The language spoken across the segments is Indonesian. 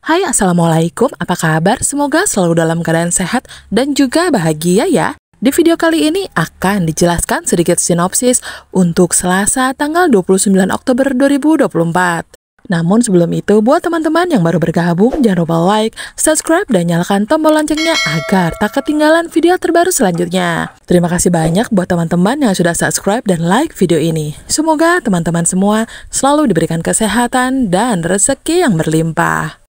Hai, Assalamualaikum, apa kabar? Semoga selalu dalam keadaan sehat dan juga bahagia ya. Di video kali ini akan dijelaskan sedikit sinopsis untuk Selasa tanggal 29 Oktober 2024. Namun sebelum itu, buat teman-teman yang baru bergabung, jangan lupa like, subscribe, dan nyalakan tombol loncengnya agar tak ketinggalan video terbaru selanjutnya. Terima kasih banyak buat teman-teman yang sudah subscribe dan like video ini. Semoga teman-teman semua selalu diberikan kesehatan dan rezeki yang berlimpah.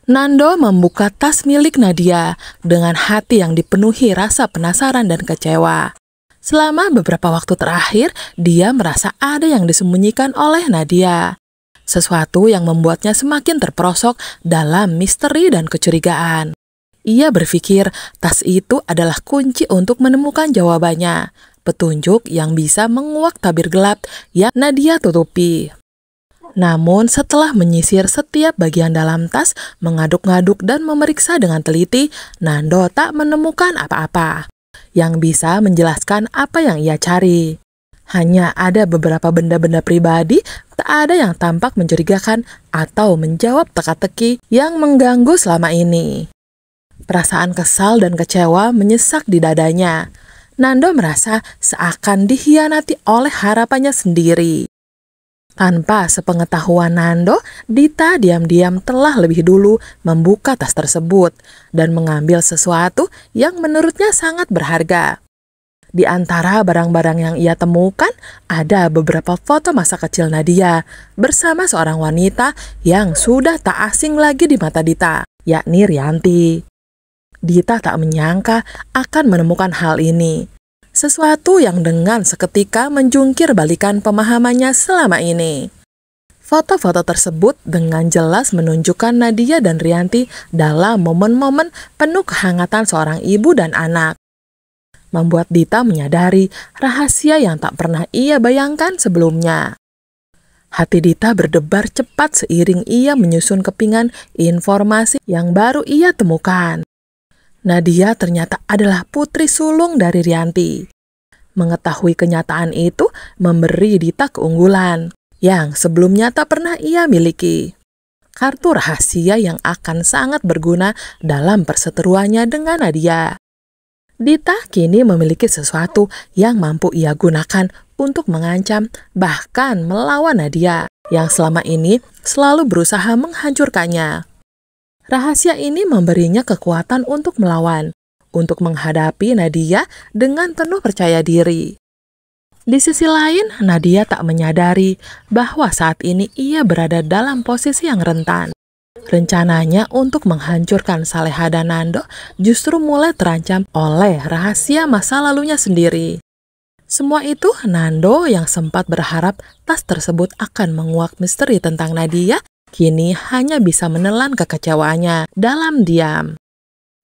Nando membuka tas milik Nadia dengan hati yang dipenuhi rasa penasaran dan kecewa. Selama beberapa waktu terakhir, dia merasa ada yang disembunyikan oleh Nadia. Sesuatu yang membuatnya semakin terperosok dalam misteri dan kecurigaan. Ia berpikir tas itu adalah kunci untuk menemukan jawabannya, petunjuk yang bisa menguak tabir gelap yang Nadia tutupi. Namun setelah menyisir setiap bagian dalam tas, mengaduk-ngaduk dan memeriksa dengan teliti, Nando tak menemukan apa-apa yang bisa menjelaskan apa yang ia cari. Hanya ada beberapa benda-benda pribadi, tak ada yang tampak mencurigakan atau menjawab teka-teki yang mengganggu selama ini. Perasaan kesal dan kecewa menyesak di dadanya. Nando merasa seakan dikhianati oleh harapannya sendiri. Tanpa sepengetahuan Nando, Dita diam-diam telah lebih dulu membuka tas tersebut dan mengambil sesuatu yang menurutnya sangat berharga. Di antara barang-barang yang ia temukan, ada beberapa foto masa kecil Nadia bersama seorang wanita yang sudah tak asing lagi di mata Dita, yakni Rianti. Dita tak menyangka akan menemukan hal ini. Sesuatu yang dengan seketika menjungkir balikan pemahamannya selama ini. Foto-foto tersebut dengan jelas menunjukkan Nadia dan Rianti dalam momen-momen penuh kehangatan seorang ibu dan anak. Membuat Dita menyadari rahasia yang tak pernah ia bayangkan sebelumnya. Hati Dita berdebar cepat seiring ia menyusun kepingan informasi yang baru ia temukan. Nadia ternyata adalah putri sulung dari Rianti. Mengetahui kenyataan itu memberi Dita keunggulan yang sebelumnya tak pernah ia miliki. Kartu rahasia yang akan sangat berguna dalam perseteruannya dengan Nadia. Dita kini memiliki sesuatu yang mampu ia gunakan untuk mengancam bahkan melawan Nadia yang selama ini selalu berusaha menghancurkannya. Rahasia ini memberinya kekuatan untuk melawan, untuk menghadapi Nadia dengan penuh percaya diri. Di sisi lain, Nadia tak menyadari bahwa saat ini ia berada dalam posisi yang rentan. Rencananya untuk menghancurkan Saleha dan Nando justru mulai terancam oleh rahasia masa lalunya sendiri. Semua itu Nando yang sempat berharap tas tersebut akan menguak misteri tentang Nadia, kini hanya bisa menelan kekecewaannya dalam diam.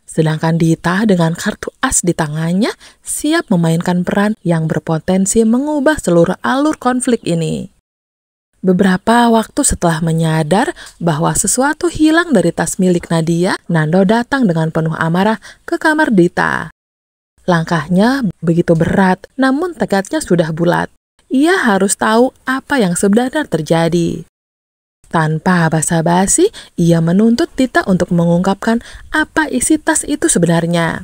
Sedangkan Dita dengan kartu as di tangannya siap memainkan peran yang berpotensi mengubah seluruh alur konflik ini. Beberapa waktu setelah menyadar bahwa sesuatu hilang dari tas milik Nadia, Nando datang dengan penuh amarah ke kamar Dita. Langkahnya begitu berat, namun tekadnya sudah bulat. Ia harus tahu apa yang sebenarnya terjadi. Tanpa basa-basi, ia menuntut Dita untuk mengungkapkan apa isi tas itu sebenarnya.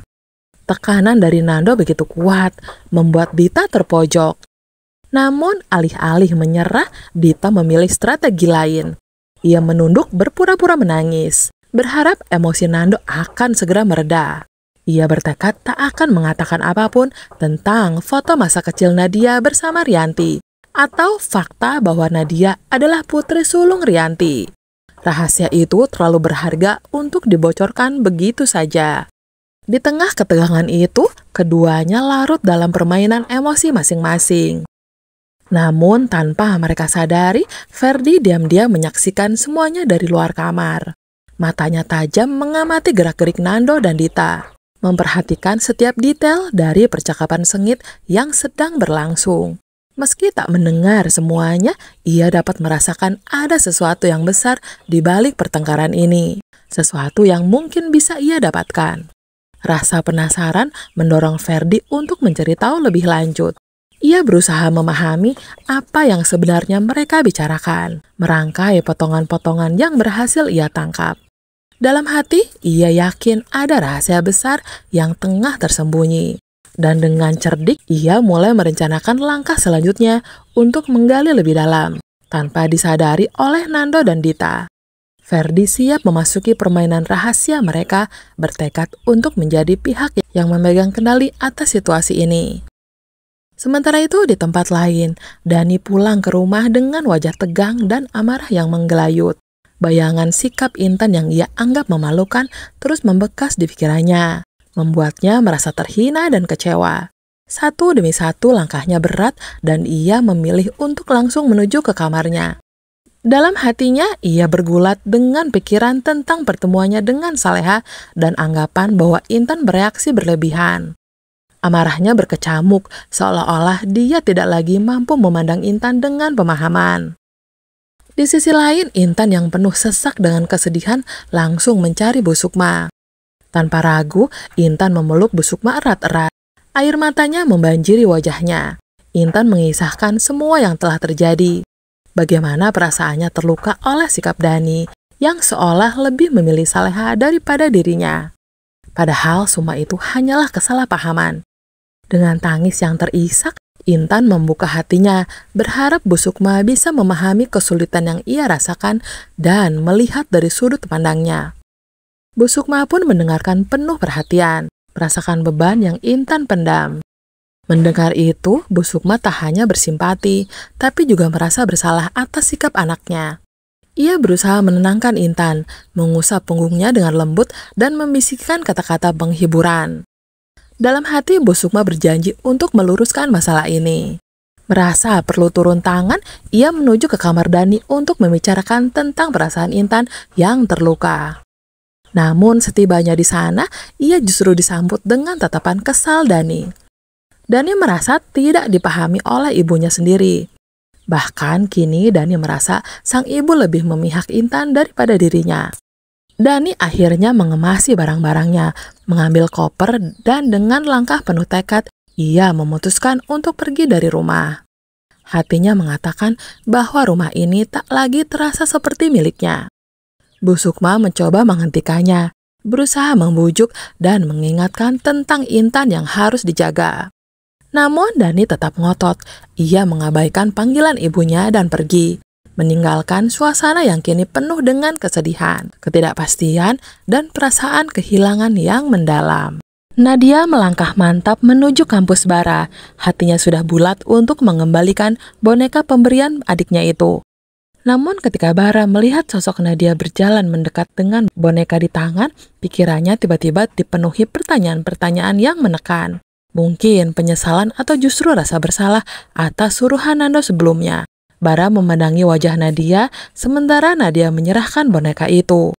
Tekanan dari Nando begitu kuat, membuat Dita terpojok. Namun, alih-alih menyerah, Dita memilih strategi lain. Ia menunduk berpura-pura menangis, berharap emosi Nando akan segera mereda. Ia bertekad tak akan mengatakan apapun tentang foto masa kecil Nadia bersama Rianti, atau fakta bahwa Nadia adalah putri sulung Rianti. Rahasia itu terlalu berharga untuk dibocorkan begitu saja. Di tengah ketegangan itu, keduanya larut dalam permainan emosi masing-masing. Namun tanpa mereka sadari, Ferdi diam-diam menyaksikan semuanya dari luar kamar. Matanya tajam mengamati gerak-gerik Nando dan Dita, memperhatikan setiap detail dari percakapan sengit yang sedang berlangsung. Meski tak mendengar semuanya, ia dapat merasakan ada sesuatu yang besar di balik pertengkaran ini. Sesuatu yang mungkin bisa ia dapatkan. Rasa penasaran mendorong Ferdi untuk mencari tahu lebih lanjut. Ia berusaha memahami apa yang sebenarnya mereka bicarakan, merangkai potongan-potongan yang berhasil ia tangkap. Dalam hati, ia yakin ada rahasia besar yang tengah tersembunyi. Dan dengan cerdik, ia mulai merencanakan langkah selanjutnya untuk menggali lebih dalam, tanpa disadari oleh Nando dan Dita. Ferdi siap memasuki permainan rahasia mereka, bertekad untuk menjadi pihak yang memegang kendali atas situasi ini. Sementara itu di tempat lain, Dani pulang ke rumah dengan wajah tegang dan amarah yang menggelayut. Bayangan sikap Intan yang ia anggap memalukan terus membekas di pikirannya, membuatnya merasa terhina dan kecewa. Satu demi satu langkahnya berat dan ia memilih untuk langsung menuju ke kamarnya. Dalam hatinya, ia bergulat dengan pikiran tentang pertemuannya dengan Saleha dan anggapan bahwa Intan bereaksi berlebihan. Amarahnya berkecamuk, seolah-olah dia tidak lagi mampu memandang Intan dengan pemahaman. Di sisi lain, Intan yang penuh sesak dengan kesedihan langsung mencari Bu Sukma. Tanpa ragu, Intan memeluk Bu Sukma erat-erat. Air matanya membanjiri wajahnya. Intan mengisahkan semua yang telah terjadi. Bagaimana perasaannya terluka oleh sikap Dani, yang seolah lebih memilih Saleha daripada dirinya. Padahal semua itu hanyalah kesalahpahaman. Dengan tangis yang terisak, Intan membuka hatinya, berharap Bu Sukma bisa memahami kesulitan yang ia rasakan dan melihat dari sudut pandangnya. Bu Sukma pun mendengarkan penuh perhatian, merasakan beban yang Intan pendam. Mendengar itu, Bu Sukma tak hanya bersimpati, tapi juga merasa bersalah atas sikap anaknya. Ia berusaha menenangkan Intan, mengusap punggungnya dengan lembut dan membisikkan kata-kata penghiburan. Dalam hati, Bu Sukma berjanji untuk meluruskan masalah ini. Merasa perlu turun tangan, ia menuju ke kamar Dani untuk membicarakan tentang perasaan Intan yang terluka. Namun setibanya di sana, ia justru disambut dengan tatapan kesal Dani. Dani merasa tidak dipahami oleh ibunya sendiri. Bahkan kini Dani merasa sang ibu lebih memihak Intan daripada dirinya. Dani akhirnya mengemasi barang-barangnya, mengambil koper, dan dengan langkah penuh tekad, ia memutuskan untuk pergi dari rumah. Hatinya mengatakan bahwa rumah ini tak lagi terasa seperti miliknya. Bu Sukma mencoba menghentikannya, berusaha membujuk dan mengingatkan tentang Intan yang harus dijaga. Namun Dani tetap ngotot, ia mengabaikan panggilan ibunya dan pergi, meninggalkan suasana yang kini penuh dengan kesedihan, ketidakpastian, dan perasaan kehilangan yang mendalam. Nadia melangkah mantap menuju kampus Bara. Hatinya sudah bulat untuk mengembalikan boneka pemberian adiknya itu. Namun ketika Bara melihat sosok Nadia berjalan mendekat dengan boneka di tangan, pikirannya tiba-tiba dipenuhi pertanyaan-pertanyaan yang menekan. Mungkin penyesalan atau justru rasa bersalah atas suruhan Nando sebelumnya. Bara memandangi wajah Nadia, sementara Nadia menyerahkan boneka itu.